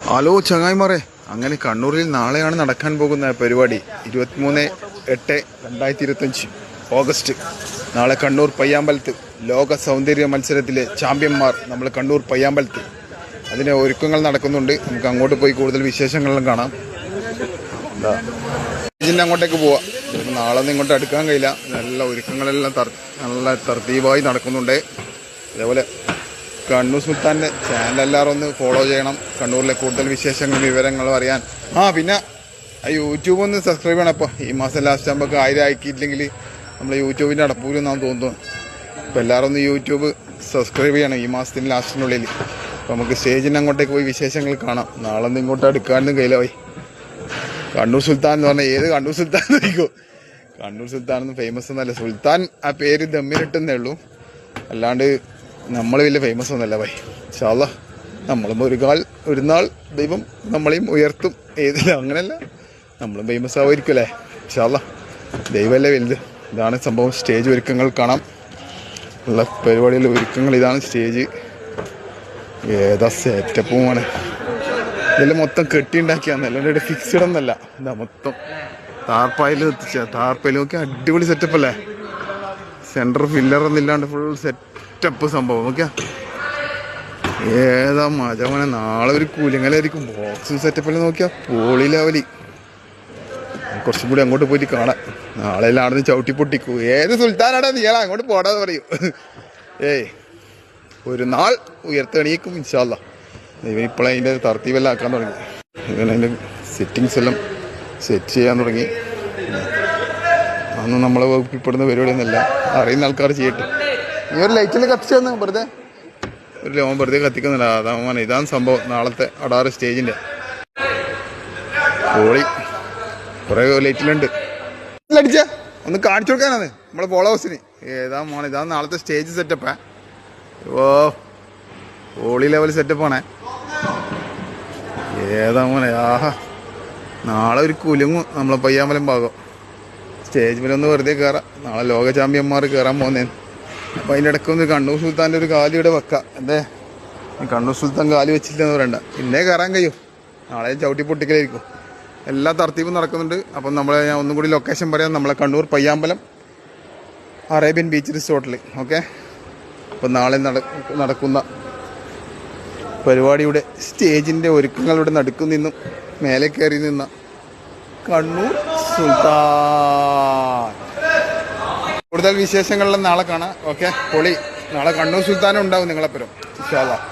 Hello ചങ്ങായിമാരെ, അങ്ങനെ കണ്ണൂരിൽ നാളെയാണ് നടക്കാൻ പോകുന്ന പരിപാടി. 23/8/2025 ഓഗസ്റ്റ്. നാളെ കണ്ണൂർ പയ്യാമ്പലത്ത് ലോക സൗന്ദര്യ മത്സരത്തിലെ ചാമ്പ്യന്മാർ നമ്മൾ കണ്ണൂർ പയ്യാമ്പലത്ത്. അതിന് ഒരുക്കങ്ങൾ നടക്കുന്നുണ്ട്. നമുക്ക് അങ്ങോട്ട് പോയി കൂടുതൽ വിശേഷങ്ങളെല്ലാം കാണാം. ഇതിൻ്റെ അങ്ങോട്ടേക്ക് പോവാം. നാളെ ഒന്നും ഇങ്ങോട്ട് അടുക്കാൻ കഴിയില്ല. നല്ല ഒരുക്കങ്ങളെല്ലാം നല്ല തർത്തീവായി നടക്കുന്നുണ്ട്. അതേപോലെ കണ്ണൂർ സുൽത്താൻ്റെ ചാനൽ എല്ലാവരും ഒന്ന് ഫോളോ ചെയ്യണം. കണ്ണൂരിലെ കൂടുതൽ വിശേഷങ്ങളും വിവരങ്ങളും അറിയാൻ. പിന്നെ യൂട്യൂബ് ഒന്ന് സബ്സ്ക്രൈബ് ചെയ്യണം. അപ്പോൾ ഈ മാസം ലാസ്റ്റ് ആകുമ്പോൾ 1000 ആക്കിയില്ലെങ്കിൽ നമ്മൾ യൂട്യൂബിൻ്റെ അടപ്പൂരെന്നാണ് തോന്നുന്നു. അപ്പോൾ എല്ലാവരും ഒന്ന് യൂട്യൂബ് സബ്സ്ക്രൈബ് ചെയ്യണം ഈ മാസത്തിന് ലാസ്റ്റിനുള്ളിൽ. അപ്പോൾ നമുക്ക് സ്റ്റേജിൻ്റെ അങ്ങോട്ടേക്ക് പോയി വിശേഷങ്ങൾ കാണാം. നാളെ ഒന്ന് ഇങ്ങോട്ട് അടുക്കാനും കയ്യില പോയി. കണ്ണൂർ സുൽത്താൻ എന്ന് പറഞ്ഞാൽ ഏത് കണ്ണൂർ സുൽത്താൻ നോക്കിക്കോ. കണ്ണൂർ സുൽത്താൻ ഒന്നും ഫേമസ് ഒന്നല്ല. സുൽത്താൻ ആ പേര് ദമ്മിലിട്ടെന്നേ ഉള്ളൂ, അല്ലാണ്ട് നമ്മൾ വലിയ ഫേമസ് ഒന്നല്ല ഭായി. ഇൻഷാ അല്ലാഹ് നമ്മളും ഒരു നാൾ ദൈവം നമ്മളെയും ഉയർത്തും. ഏതില്ല അങ്ങനെയല്ല, നമ്മളും ഫേമസ് ആവുമായിരിക്കും അല്ലേ. ഇൻഷാ അല്ലാഹ് ദൈവമല്ലേ വലുത്. ഇതാണ് സംഭവം. സ്റ്റേജ് ഒരുക്കങ്ങൾ കാണാം. ഉള്ള പരിപാടിയിലെ ഒരുക്കങ്ങൾ ഇതാണ്. സ്റ്റേജ് ഏതാ സെറ്റപ്പുമാണ്. ഇതെല്ലാം മൊത്തം കെട്ടിയുണ്ടാക്കിയാന്ന്, അല്ലാണ്ട് ഫിക്സ്ഡ് ഒന്നല്ല. എന്താ മൊത്തം താർപ്പായിലൊക്കെ അടിപൊളി സെറ്റപ്പ് അല്ലേ. സെൻറ്റർ ഫില്ലറൊന്നും ഇല്ലാണ്ട് ഫുൾ സെറ്റപ്പ് സംഭവം. നോക്കിയാ ഏതാ മജമനെ. നാളെ ഒരു കൂലിങ്ങലായിരിക്കും. ബോക്സും സെറ്റപ്പെല്ലാം നോക്കിയാ പോളി ലെവലി. കുറച്ചും കൂടി അങ്ങോട്ട് പോയിട്ട് കാണാം. നാളെ എല്ലാം അവിടെ നിന്ന് ചവിട്ടി പൊട്ടിക്കൂ. ഏത് സുൽത്താനാടാ നീയാ അങ്ങോട്ട് പോടാന്ന് പറയൂ. ഒരു നാൾ ഉയർത്തെണീക്കും ഇൻഷാ അല്ലാഹ്. ഇവൻ ഇപ്പോഴേ അതിൻ്റെ തർത്തീവെല്ലാം ആക്കാൻ തുടങ്ങി. ഇവൻ അതിൻ്റെ സെറ്റിങ്സ് എല്ലാം സെറ്റ് ചെയ്യാൻ തുടങ്ങി. അതൊന്നും നമ്മളെ വകുപ്പിൽപ്പെടുന്ന പരിപാടിയൊന്നുമല്ല. അറിയുന്ന ആൾക്കാർ ചെയ്യട്ടെ. ഈ ഒരു ലൈറ്റിൽ കത്തിച്ചു തന്നു വെറുതെ. ഒരു ലോകം വെറുതെ കത്തിക്കുന്നില്ല. അതാണ് ഇതാണ് സംഭവം. നാളത്തെ അടാറ് സ്റ്റേജിൻ്റെ പോളി കുറേ ലൈറ്റിലുണ്ട്. അടിച്ച ഒന്ന് കാണിച്ചു കൊടുക്കാനാണ് നമ്മളെ ഫോളോവേഴ്സിന്. ഏതാ മോനെ, ഇതാണ് നാളത്തെ സ്റ്റേജ് സെറ്റപ്പാ. പോളി ലെവൽ സെറ്റപ്പാണേ. ഏതാ മോനെ, ആഹാ. നാളെ ഒരു കുലുങ്ങും നമ്മളെ പയ്യാമ്പലം ഭാഗം. സ്റ്റേജ് മേലൊന്ന് വെറുതെ കയറാം. നാളെ ലോക ചാമ്പ്യന്മാർ കയറാൻ പോകുന്നേന്ന്. അപ്പം അതിൻ്റെ ഇടയ്ക്കൊന്ന് കണ്ണൂർ സുൽത്താൻ്റെ ഒരു കാലി ഇവിടെ വെക്കാം. എന്തേ കണ്ണൂർ സുൽത്താൻ കാലി വെച്ചില്ലെന്ന് പറയണ്ട. പിന്നെ കയറാൻ കഴിയും. നാളെ ചവിട്ടി പൊട്ടിക്കലായിരിക്കും. എല്ലാ തർത്തീപും നടക്കുന്നുണ്ട്. അപ്പം ഞാൻ ഒന്നും കൂടി ലൊക്കേഷൻ പറയാം. നമ്മളെ കണ്ണൂർ പയ്യാമ്പലം അറേബ്യൻ ബീച്ച് റിസോർട്ടിൽ. ഓക്കെ. അപ്പം നാളെ നടക്കുന്ന പരിപാടിയുടെ സ്റ്റേജിൻ്റെ ഒരുക്കങ്ങളുടെ നടുക്ക് നിന്നും മേലെ കയറി നിന്ന കണ്ണൂർ സുൽത്താൻ. കൂടുതൽ വിശേഷങ്ങളിലും നാളെ കാണാം. ഓക്കെ, പൊളി. നാളെ കണ്ണൂർ സുൽത്താനും ഉണ്ടാവും നിങ്ങളെപ്പുറം ഇൻഷാ അല്ലാഹ്.